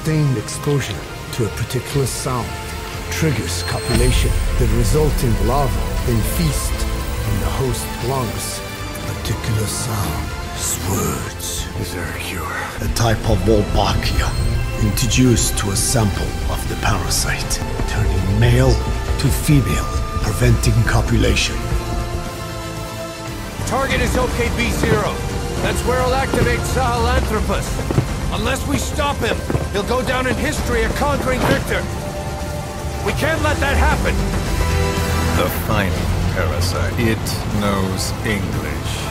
sustained exposure to a particular sound triggers copulation, the resulting larva then feast in the host lungs. A particular sound is words. Is there a cure? A type of Wolbachia introduced to a sample of the parasite, turning male to female, preventing copulation. Target is OKB-0. That's where he'll activate Sahelanthropus. Unless we stop him, he'll go down in history a conquering victor. We can't let that happen. The final parasite. It knows English.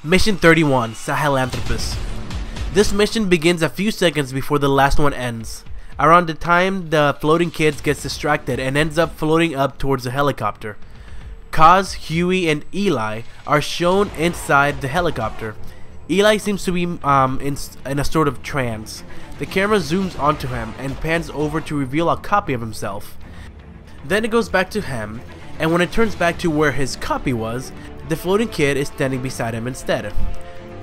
Mission 31, Sahelanthropus. This mission begins a few seconds before the last one ends. Around the time the floating kid gets distracted and ends up floating up towards the helicopter. Kaz, Huey, and Eli are shown inside the helicopter. Eli seems to be in a sort of trance. The camera zooms onto him and pans over to reveal a copy of himself. Then it goes back to him, and when it turns back to where his copy was, the floating kid is standing beside him instead.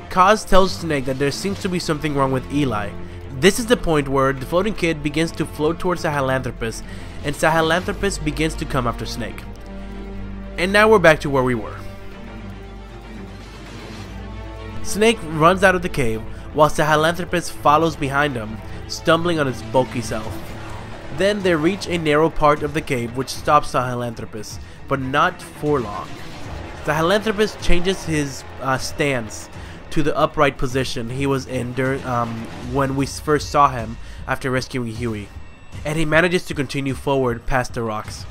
Kaz tells Snake that there seems to be something wrong with Eli. This is the point where the floating kid begins to float towards Sahelanthropus, and Sahelanthropus begins to come after Snake. And now we're back to where we were. Snake runs out of the cave, while Sahelanthropus follows behind him, stumbling on its bulky self. Then they reach a narrow part of the cave which stops Sahelanthropus, but not for long. Sahelanthropus changes his stance to the upright position he was in when we first saw him after rescuing Huey, and he manages to continue forward past the rocks.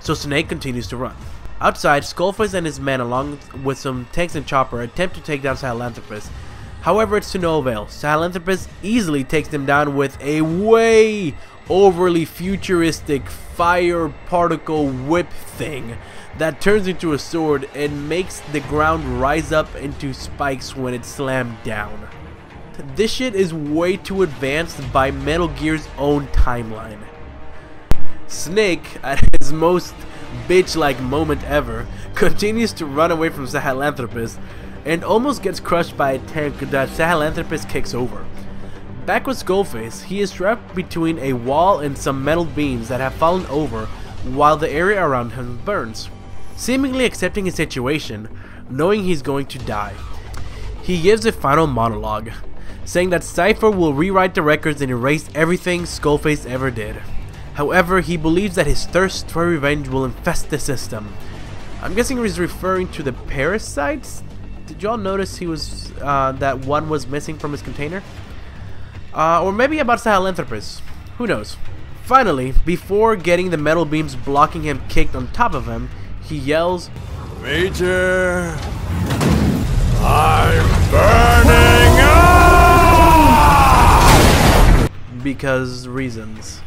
So Snake continues to run. Outside, Skullface and his men, along with some tanks and chopper, attempt to take down Sahelanthropus. However, it's to no avail. Sahelanthropus easily takes them down with a way overly futuristic fire particle whip thing that turns into a sword and makes the ground rise up into spikes when it's slammed down. This shit is way too advanced by Metal Gear's own timeline. Snake, at his most bitch-like moment ever, continues to run away from Sahelanthropus and almost gets crushed by a tank that Sahelanthropus kicks over. Back with Skullface, he is trapped between a wall and some metal beams that have fallen over while the area around him burns. Seemingly accepting his situation, knowing he's going to die, he gives a final monologue, saying that Cypher will rewrite the records and erase everything Skullface ever did. However, he believes that his thirst for revenge will infest the system. I'm guessing he's referring to the parasites? Did y'all notice he was that one was missing from his container? Or maybe about Sahelanthropus. Who knows? Finally, before getting the metal beams blocking him kicked on top of him, he yells, Major, I'm burning up! Because reasons.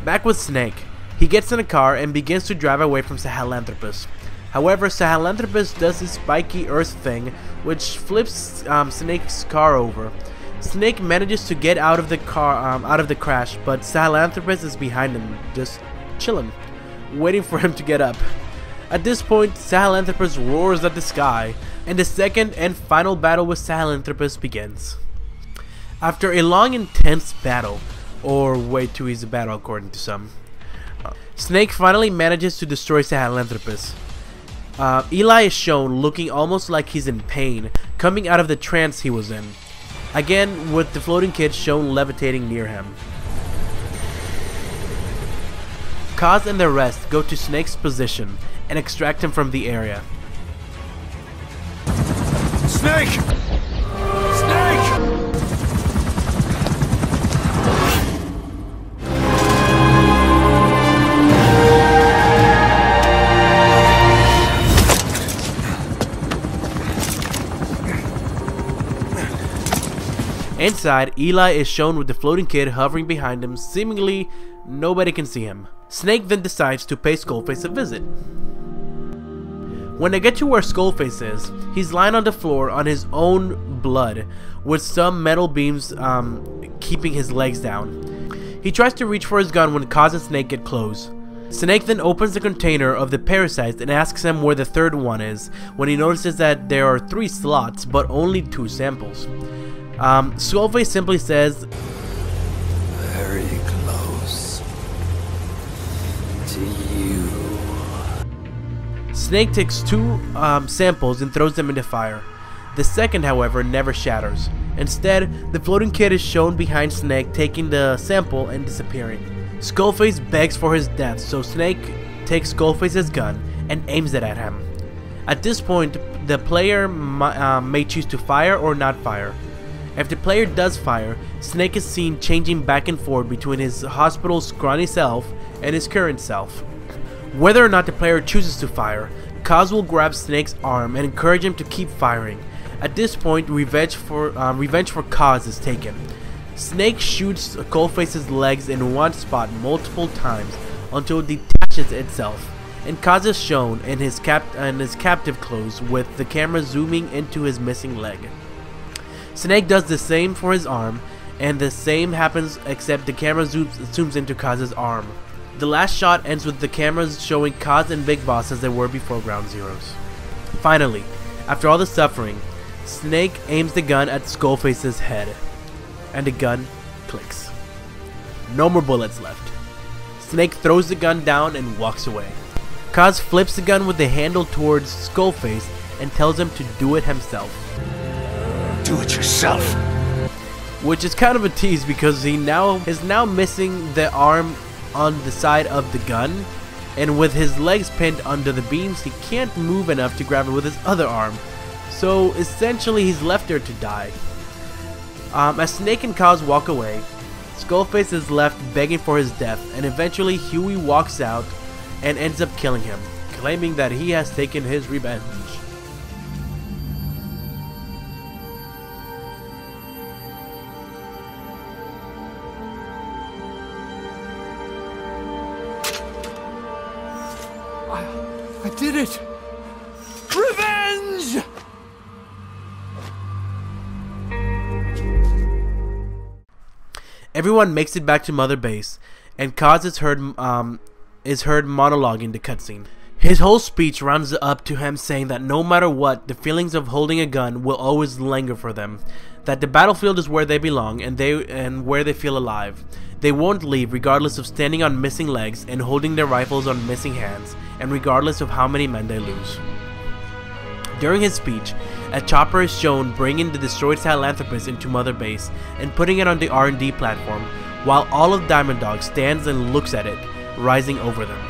Back with Snake, he gets in a car and begins to drive away from Sahelanthropus. However, Sahelanthropus does his spiky earth thing, which flips Snake's car over. Snake manages to get out of the crash, but Sahelanthropus is behind him, just chilling, waiting for him to get up. At this point, Sahelanthropus roars at the sky, and the second and final battle with Sahelanthropus begins. After a long, intense battle, or way too easy battle according to some, Snake finally manages to destroy Sahelanthropus. Eli is shown looking almost like he's in pain, coming out of the trance he was in. Again, with the floating kid shown levitating near him. Kaz and the rest go to Snake's position and extract him from the area. Snake! Snake! Inside, Eli is shown with the floating kid hovering behind him. Seemingly, nobody can see him. Snake then decides to pay Skullface a visit. When they get to where Skullface is, he's lying on the floor on his own blood, with some metal beams keeping his legs down. He tries to reach for his gun when Kaz and Snake get close. Snake then opens the container of the parasites and asks him where the third one is, when he notices that there are 3 slots but only 2 samples. Skullface simply says, Very close to you. Snake takes 2 samples and throws them into fire. The second, however, never shatters. Instead, the floating kid is shown behind Snake taking the sample and disappearing. Skullface begs for his death, so Snake takes Skullface's gun and aims it at him. At this point, the player may choose to fire or not fire. If the player does fire, Snake is seen changing back and forth between his hospital's scrawny self and his current self. Whether or not the player chooses to fire, Kaz will grab Snake's arm and encourage him to keep firing. At this point, revenge for Kaz is taken. Snake shoots Skullface's legs in one spot multiple times until it detaches itself, and Kaz is shown in his captive clothes with the camera zooming into his missing leg. Snake does the same for his arm, and the same happens except the camera zooms into Kaz's arm. The last shot ends with the cameras showing Kaz and Big Boss as they were before Ground Zeroes. Finally, after all the suffering, Snake aims the gun at Skullface's head, and the gun clicks. No more bullets left. Snake throws the gun down and walks away. Kaz flips the gun with the handle towards Skullface and tells him to do it himself. Do it yourself. Which is kind of a tease because he is now missing the arm on the side of the gun, and with his legs pinned under the beams, he can't move enough to grab it with his other arm. So essentially, he's left there to die. As Snake and Kaz walk away, Skullface is left begging for his death, and eventually Huey walks out and ends up killing him, claiming that he has taken his revenge. I did it! Revenge! Everyone makes it back to Mother Base, and Kaz is heard monologuing the cutscene. His whole speech runs up to him saying that no matter what, the feelings of holding a gun will always linger for them. That the battlefield is where they belong and where they feel alive. They won't leave regardless of standing on missing legs and holding their rifles on missing hands, and regardless of how many men they lose. During his speech, a chopper is shown bringing the destroyed Sahelanthropus into Mother Base and putting it on the R&D platform, while all of Diamond Dog stands and looks at it, rising over them.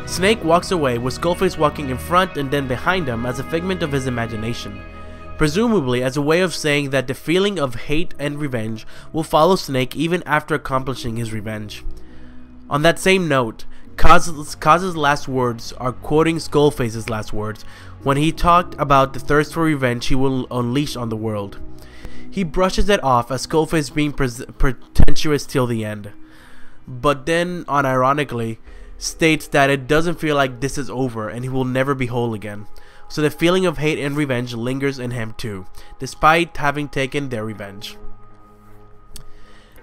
Snake walks away with Skullface walking in front and then behind him as a figment of his imagination, presumably as a way of saying that the feeling of hate and revenge will follow Snake even after accomplishing his revenge. On that same note, Kaz's last words are quoting Skullface's last words when he talked about the thirst for revenge he will unleash on the world. He brushes it off as Skullface being pretentious till the end, but then, unironically, states that it doesn't feel like this is over and he will never be whole again. So the feeling of hate and revenge lingers in him too, despite having taken their revenge.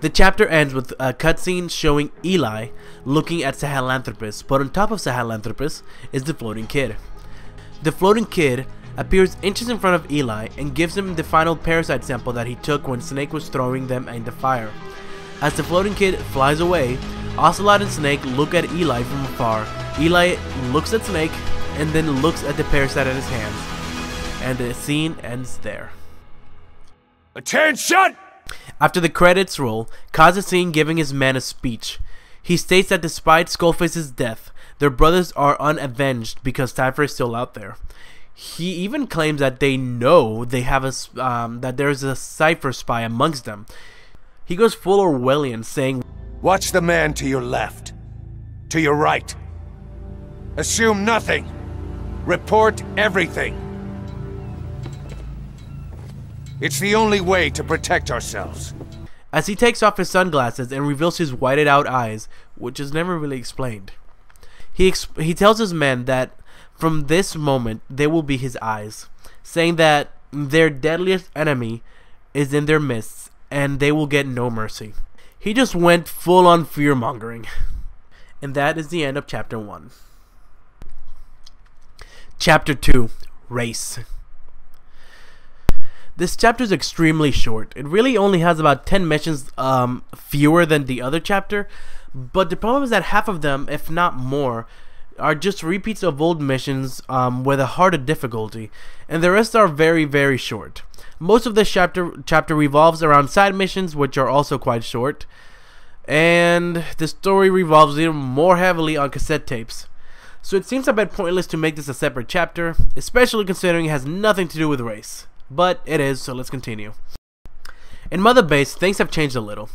The chapter ends with a cutscene showing Eli looking at Sahelanthropus, but on top of Sahelanthropus is the floating kid. The floating kid appears inches in front of Eli and gives him the final parasite sample that he took when Snake was throwing them in the fire. As the floating kid flies away, Ocelot and Snake look at Eli from afar. Eli looks at Snake and then looks at the parasite in his hands, and the scene ends there. Attention! After the credits roll, Kaz is seen giving his men a speech. He states that despite Skullface's death, their brothers are unavenged because Cypher is still out there. He even claims that they know they have that there's a Cypher spy amongst them. He goes full Orwellian, saying, Watch the man to your left. To your right. Assume nothing. Report everything. It's the only way to protect ourselves. As he takes off his sunglasses and reveals his whited out eyes, which is never really explained. He tells his men that from this moment they will be his eyes, saying that their deadliest enemy is in their midst and they will get no mercy. He just went full on fear mongering. And that is the end of Chapter 1. Chapter 2, Race. This chapter is extremely short. It really only has about 10 missions, fewer than the other chapter, but the problem is that half of them, if not more, are just repeats of old missions with a harder difficulty, and the rest are very, very short. Most of this chapter revolves around side missions, which are also quite short, and the story revolves even more heavily on cassette tapes. So it seems a bit pointless to make this a separate chapter, especially considering it has nothing to do with race. But it is, so let's continue. In Mother Base, things have changed a little.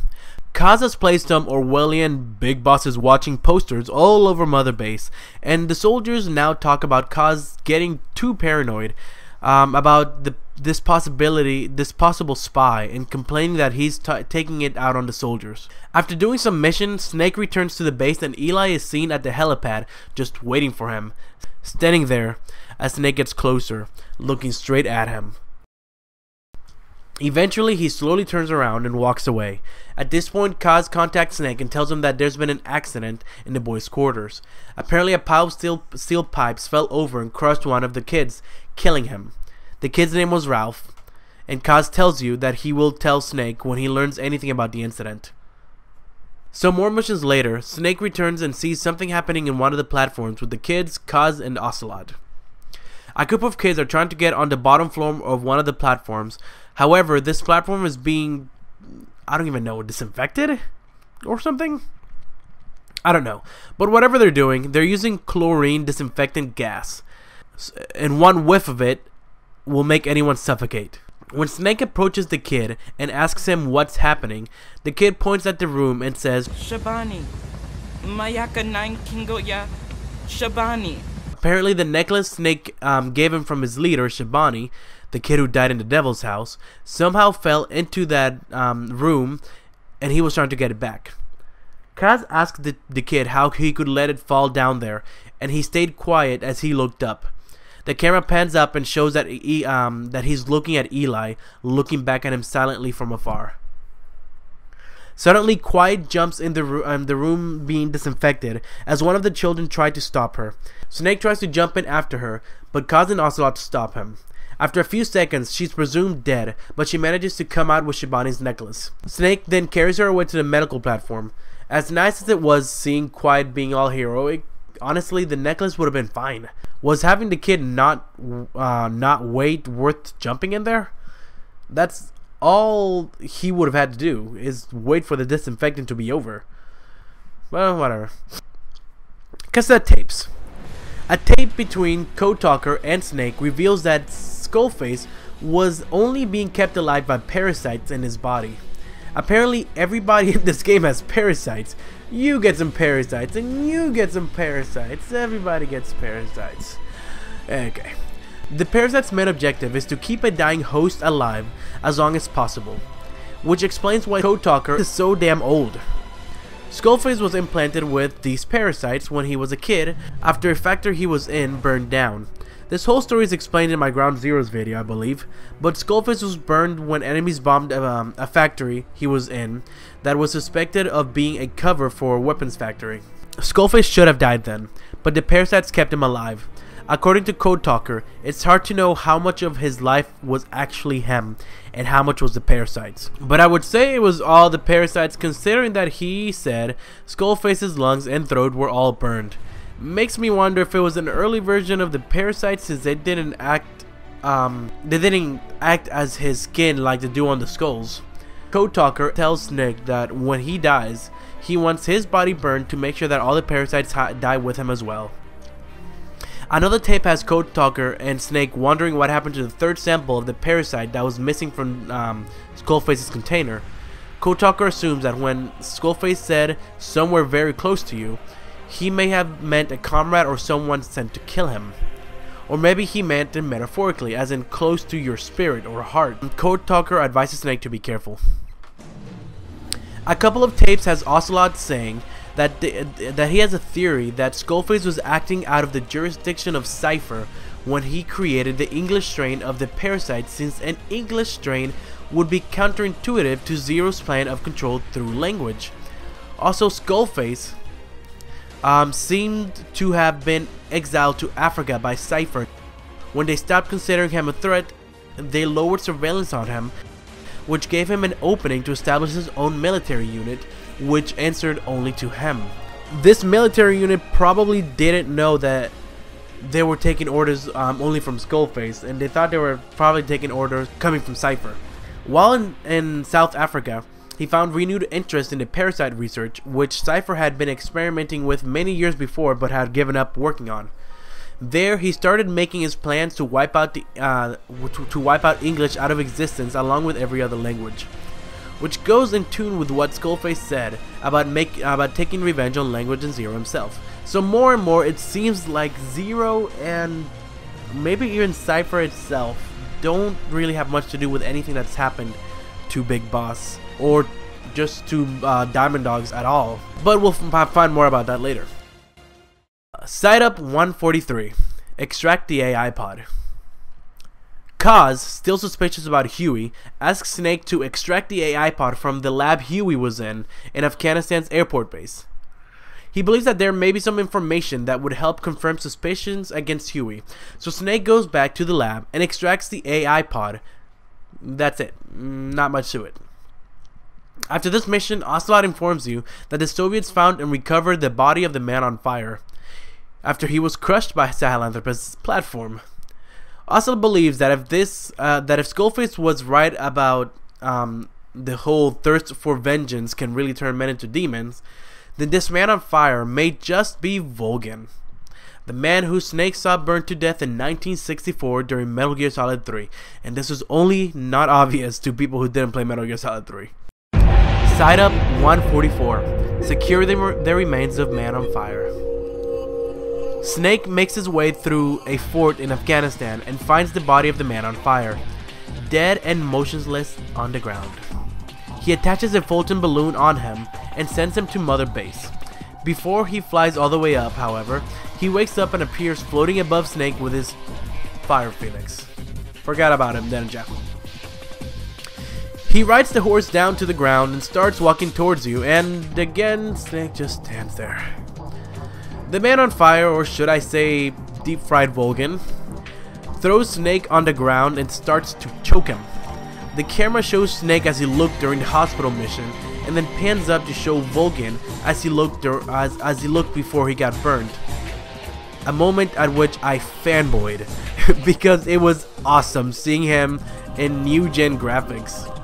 Kaz has placed some Orwellian big bosses watching posters all over Mother Base, and the soldiers now talk about Kaz getting too paranoid about this possible spy, and complaining that he's taking it out on the soldiers. After doing some missions, Snake returns to the base, and Eli is seen at the helipad just waiting for him, standing there as Snake gets closer, looking straight at him. Eventually, he slowly turns around and walks away. At this point, Kaz contacts Snake and tells him that there's been an accident in the boys' quarters. Apparently, a pile of steel pipes fell over and crushed one of the kids, killing him. The kid's name was Ralph, and Kaz tells you that he will tell Snake when he learns anything about the incident. Some more missions later, Snake returns and sees something happening in one of the platforms with the kids, Kaz, and Ocelot. A group of kids are trying to get on the bottom floor of one of the platforms. However, this platform is being, I don't even know, disinfected or something? I don't know. But whatever they're doing, they're using chlorine disinfectant gas. And one whiff of it will make anyone suffocate. When Snake approaches the kid and asks him what's happening, the kid points at the room and says, Shabani, Mayaka 9 Kingo ya, Shabani. Apparently the necklace Snake gave him from his leader, Shabani, the kid who died in the Devil's House, somehow fell into that room, and he was trying to get it back. Kaz asked the kid how he could let it fall down there, and he stayed quiet as he looked up. The camera pans up and shows that that he's looking at Eli, looking back at him silently from afar. Suddenly, quiet jumps in the room being disinfected as one of the children tried to stop her. Snake tries to jump in after her, but Kaz and Ocelot stop him. After a few seconds, she's presumed dead, but she manages to come out with Shabani's necklace. Snake then carries her away to the medical platform. As nice as it was seeing Quiet being all heroic, honestly, the necklace would have been fine. Was having the kid not wait worth jumping in there? That's all he would have had to do, is wait for the disinfectant to be over. Well, whatever. Cassette tapes. A tape between Code Talker and Snake reveals that Skullface was only being kept alive by parasites in his body. Apparently, everybody in this game has parasites. You get some parasites, and you get some parasites. Everybody gets parasites. Okay. The parasite's main objective is to keep a dying host alive as long as possible, which explains why Code Talker is so damn old. Skullface was implanted with these parasites when he was a kid after a factory he was in burned down. This whole story is explained in my Ground Zeroes video, I believe, but Skullface was burned when enemies bombed a factory he was in that was suspected of being a cover for a weapons factory. Skullface should have died then, but the parasites kept him alive. According to Code Talker, it's hard to know how much of his life was actually him and how much was the parasites. But I would say it was all the parasites, considering that he said Skullface's lungs and throat were all burned. Makes me wonder if it was an early version of the parasites, since they didn't act as his skin like they do on the skulls. Code Talker tells Snake that when he dies, he wants his body burned to make sure that all the parasites die with him as well. Another tape has Code Talker and Snake wondering what happened to the third sample of the parasite that was missing from Skullface's container. Code Talker assumes that when Skullface said somewhere very close to you, he may have meant a comrade or someone sent to kill him. Or maybe he meant it metaphorically, as in close to your spirit or heart. Code Talker advises Snake to be careful. A couple of tapes has Ocelot saying that he has a theory that Skullface was acting out of the jurisdiction of Cypher when he created the English strain of the parasite, since an English strain would be counterintuitive to Zero's plan of control through language. Also, Skullface seemed to have been exiled to Africa by Cypher. When they stopped considering him a threat, they lowered surveillance on him, which gave him an opening to establish his own military unit, which answered only to him. This military unit probably didn't know that they were taking orders only from Skullface, and they thought they were probably taking orders coming from Cypher. While in South Africa, he found renewed interest in the parasite research, which Cypher had been experimenting with many years before but had given up working on. There, he started making his plans to wipe out English out of existence, along with every other language, which goes in tune with what Skullface said about taking revenge on Language and Zero himself. So more and more, it seems like Zero and maybe even Cypher itself don't really have much to do with anything that's happened to Big Boss or just to Diamond Dogs at all. But we'll find more about that later. Side up 143. Extract the AI pod. Kaz, still suspicious about Huey, asks Snake to extract the AI pod from the lab Huey was in Afghanistan's airport base. He believes that there may be some information that would help confirm suspicions against Huey, so Snake goes back to the lab and extracts the AI pod. That's it. Not much to it. After this mission, Ocelot informs you that the Soviets found and recovered the body of the man on fire after he was crushed by Sahelanthropus' platform. Ocelot believes that if Skullface was right about the whole thirst for vengeance can really turn men into demons, then this man on fire may just be Volgin, the man who Snake saw burned to death in 1964 during Metal Gear Solid 3, and this was only not obvious to people who didn't play Metal Gear Solid 3. Side up 144. Secure the remains of man on fire. Snake makes his way through a fort in Afghanistan and finds the body of the man on fire, dead and motionless on the ground. He attaches a Fulton balloon on him and sends him to Mother Base. Before he flies all the way up, however, he wakes up and appears floating above Snake with his Fire Phoenix. Forgot about him, didn't ya? He rides the horse down to the ground and starts walking towards you, and again, Snake just stands there. The man on fire, or should I say deep-fried Volgin, throws Snake on the ground and starts to choke him. The camera shows Snake as he looked during the hospital mission, and then pans up to show Volgin as he looked before he got burned. A moment at which I fanboyed because it was awesome seeing him in new-gen graphics.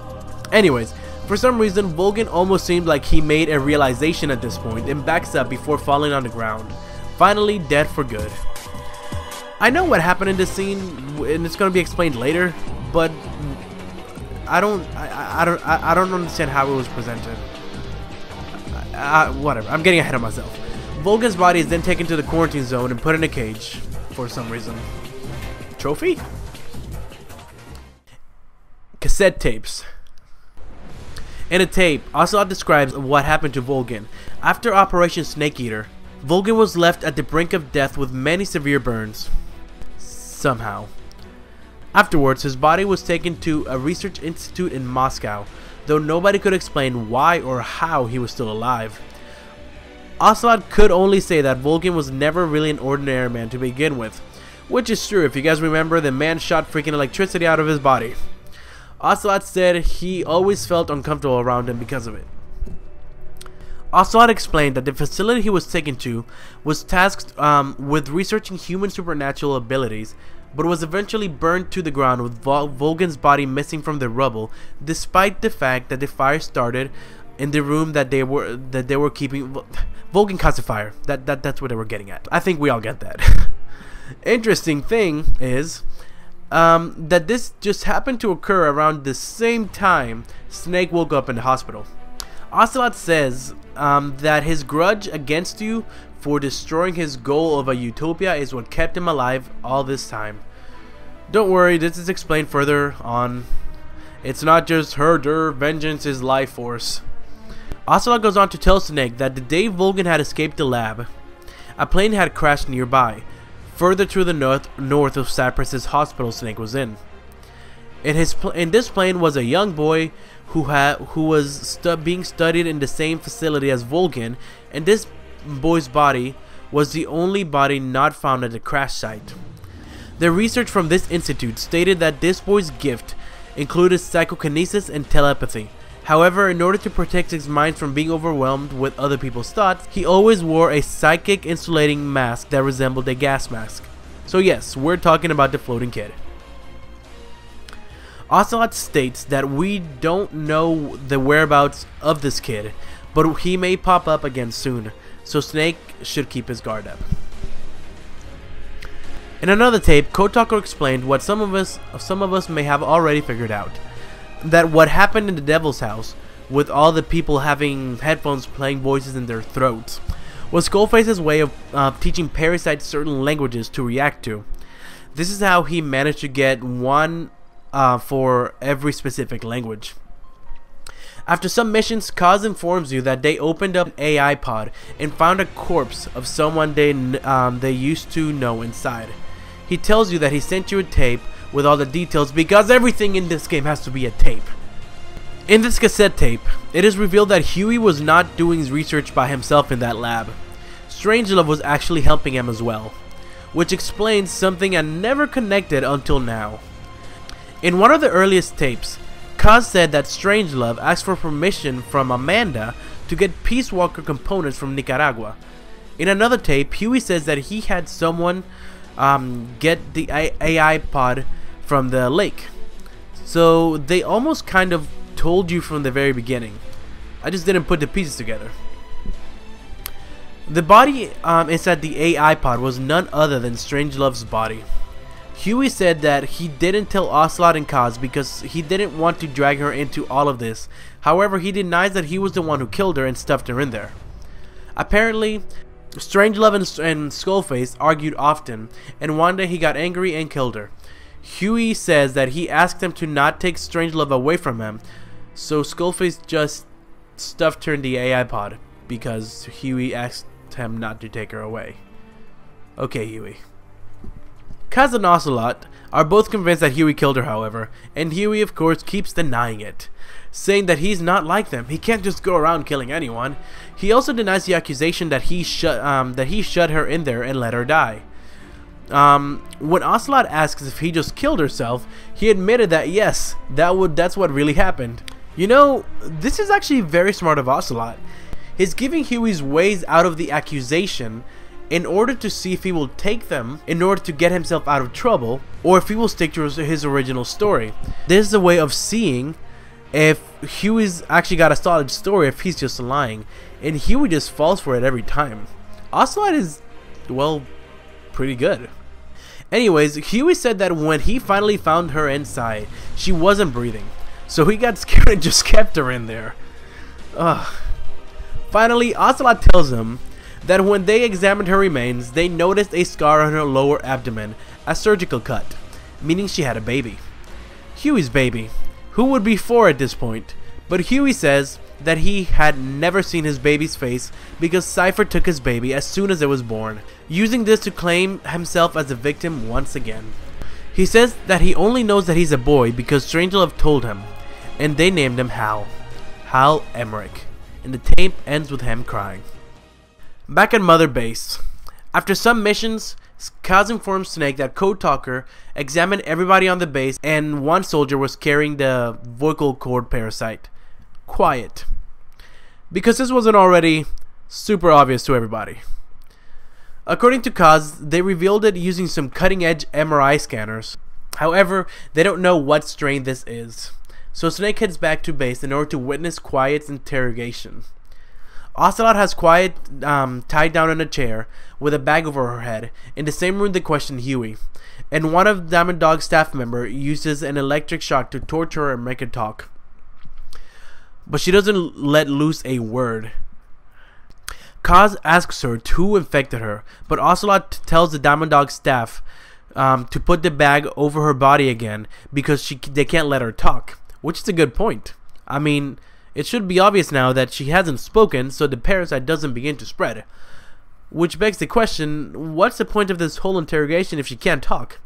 Anyways, for some reason, Volgin almost seemed like he made a realization at this point and backs up before falling on the ground, finally dead for good. I know what happened in this scene, and it's going to be explained later, but I don't understand how it was presented. Whatever, I'm getting ahead of myself. Volgin's body is then taken to the quarantine zone and put in a cage for some reason. Trophy? Cassette tapes. In a tape, Ocelot describes what happened to Volgin. After Operation Snake Eater, Volgin was left at the brink of death with many severe burns. Somehow. Afterwards, his body was taken to a research institute in Moscow, though nobody could explain why or how he was still alive. Ocelot could only say that Volgin was never really an ordinary man to begin with, which is true if you guys remember the man shot freaking electricity out of his body. Ocelot said he always felt uncomfortable around him because of it. Ocelot explained that the facility he was taken to was tasked with researching human supernatural abilities, but was eventually burned to the ground with Volgin's body missing from the rubble, despite the fact that the fire started in the room that they were keeping. Volgin caused the fire. That's what they were getting at. I think we all get that. Interesting thing is that this just happened to occur around the same time Snake woke up in the hospital. Ocelot says that his grudge against you for destroying his goal of a utopia is what kept him alive all this time. Don't worry, this is explained further on. It's not just herder, vengeance is life force. Ocelot goes on to tell Snake that the day Volgin had escaped the lab, a plane had crashed nearby, further to the north of Cyprus's hospital Snake was in. In this plane was a young boy who was being studied in the same facility as Volgin, and this boy's body was the only body not found at the crash site. The research from this institute stated that this boy's gift included psychokinesis and telepathy. However, in order to protect his mind from being overwhelmed with other people's thoughts, he always wore a psychic insulating mask that resembled a gas mask. So yes, we're talking about the floating kid. Ocelot states that we don't know the whereabouts of this kid, but he may pop up again soon, so Snake should keep his guard up. In another tape, Code Talker explained what some of us may have already figured out. That what happened in the Devil's House, with all the people having headphones playing voices in their throats, was Skullface's way of teaching Parasite certain languages to react to. This is how he managed to get one for every specific language. After some missions, Kaz informs you that they opened up an AI pod and found a corpse of someone they used to know inside. He tells you that he sent you a tape with all the details because everything in this game has to be a tape. In this cassette tape, it is revealed that Huey was not doing his research by himself in that lab. Strangelove was actually helping him as well, which explains something I never connected until now. In one of the earliest tapes, Kaz said that Strangelove asked for permission from Amanda to get Peace Walker components from Nicaragua. In another tape, Huey says that he had someone get the AI pod from the lake. So they almost kind of told you from the very beginning. I just didn't put the pieces together. The body inside the AI pod was none other than Strangelove's body. Huey said that he didn't tell Ocelot and Kaz because he didn't want to drag her into all of this. However, he denies that he was the one who killed her and stuffed her in there. Apparently, Strangelove and Skullface argued often, and one day he got angry and killed her. Huey says that he asked him to not take Strangelove away from him, so Skullface just stuffed her in the AI pod because Huey asked him not to take her away. Okay, Huey. Kaz and Ocelot are both convinced that Huey killed her, however, and Huey of course keeps denying it, saying that he's not like them. He can't just go around killing anyone. He also denies the accusation that he shut her in there and let her die. When Ocelot asks if he just killed herself, he admitted that yes, that's what really happened. You know, this is actually very smart of Ocelot. He's giving Huey's ways out of the accusation in order to see if he will take them in order to get himself out of trouble, or if he will stick to his original story. This is a way of seeing if Huey's actually got a solid story, if he's just lying, and Huey just falls for it every time. Ocelot is, well, pretty good. Anyways, Huey said that when he finally found her inside, she wasn't breathing, so he got scared and just kept her in there. Finally, Ocelot tells him that when they examined her remains, they noticed a scar on her lower abdomen, a surgical cut, meaning she had a baby. Huey's baby. Who would be for at this point? But Huey says that he had never seen his baby's face because Cypher took his baby as soon as it was born, using this to claim himself as a victim once again. He says that he only knows that he's a boy because Strangelove told him, and they named him Hal. Hal Emmerich. And the tape ends with him crying. Back at Mother Base, after some missions, Kaz informs Snake that Code Talker examined everybody on the base and one soldier was carrying the vocal cord parasite. Quiet. Because this wasn't already super obvious to everybody. According to Kaz, they revealed it using some cutting-edge MRI scanners. However, they don't know what strain this is. So Snake heads back to base in order to witness Quiet's interrogation. Ocelot has Quiet tied down in a chair with a bag over her head in the same room they questioned Huey, and one of Diamond Dog's staff member uses an electric shock to torture her and make her talk. But she doesn't let loose a word. Kaz asks her who infected her, but Ocelot tells the Diamond Dog staff to put the bag over her body again because they can't let her talk, which is a good point. I mean, it should be obvious now that she hasn't spoken, so the parasite doesn't begin to spread. Which begs the question, what's the point of this whole interrogation if she can't talk?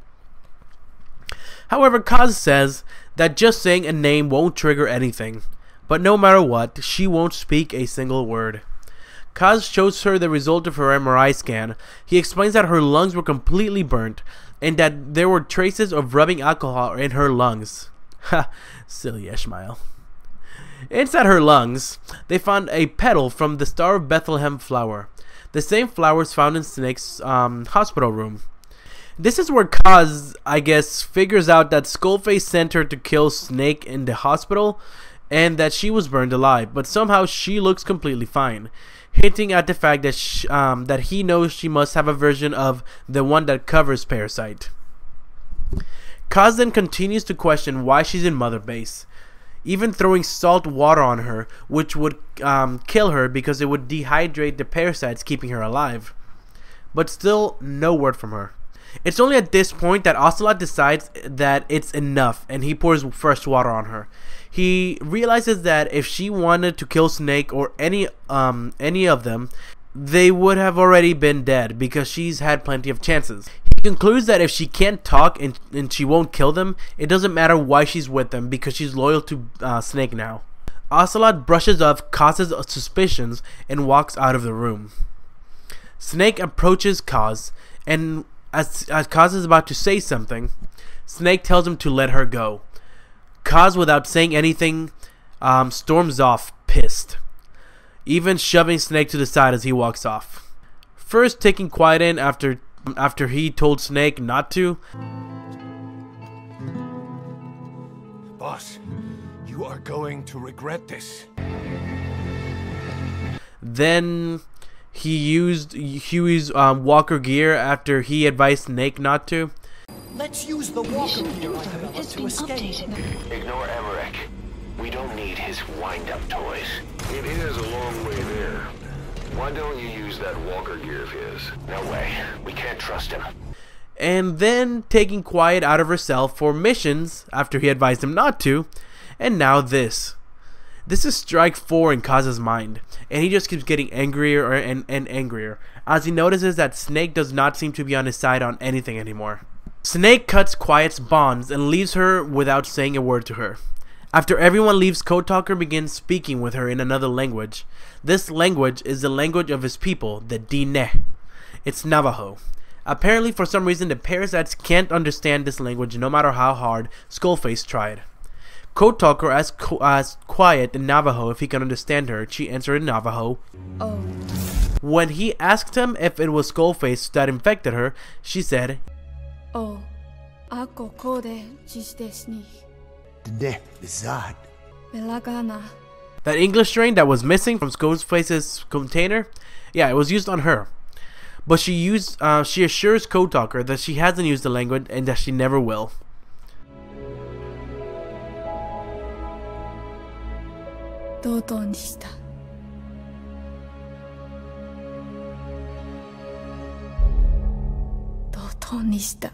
However, Kaz says that just saying a name won't trigger anything, but no matter what, she won't speak a single word. Kaz shows her the result of her MRI scan. He explains that her lungs were completely burnt and that there were traces of rubbing alcohol in her lungs. Ha, silly Ishmael. Inside her lungs, they found a petal from the Star of Bethlehem flower, the same flowers found in Snake's hospital room. This is where Kaz, I guess, figures out that Skullface sent her to kill Snake in the hospital and that she was burned alive, but somehow she looks completely fine, hinting at the fact that that he knows she must have a version of the one that covers Parasite. Kaz then continues to question why she's in Mother Base, even throwing salt water on her, which would kill her because it would dehydrate the parasites keeping her alive. But still, no word from her. It's only at this point that Ocelot decides that it's enough and he pours fresh water on her. He realizes that if she wanted to kill Snake or any of them, they would have already been dead because she's had plenty of chances. He concludes that if she can't talk and she won't kill them, it doesn't matter why she's with them because she's loyal to Snake now. Ocelot brushes off Kaz's suspicions and walks out of the room. Snake approaches Kaz, and as Kaz is about to say something, Snake tells him to let her go. Kaz, without saying anything, storms off, pissed, even shoving Snake to the side as he walks off. First taking quiet in after he told Snake not to. Boss, you are going to regret this. Then he used Huey's walker gear after he advised Snake not to. Let's use the walker gear I developed to escape. Ignore Emmerich. We don't need his wind-up toys. It is a long way there. Why don't you use that walker gear of his? No way. We can't trust him. And then taking quiet out of herself for missions after he advised him not to. And now this. This is strike 4 in Kaz's mind, and he just keeps getting angrier and angrier as he notices that Snake does not seem to be on his side on anything anymore. Snake cuts Quiet's bonds and leaves her without saying a word to her. After everyone leaves, Code Talker begins speaking with her in another language. This language is the language of his people, the Diné. It's Navajo. Apparently, for some reason, the parasites can't understand this language no matter how hard Skullface tried. Code Talker asks Quiet in Navajo if he can understand her. She answered in Navajo. Oh. When he asked him if it was Skullface that infected her, she said, Oh, ako kode jisdesni. Dne bizad. Belagana. That English strain that was missing from Skullface's container, yeah, it was used on her. But she assures Code Talker that she hasn't used the language and that she never will. Dodo nishita. Dodo nishita.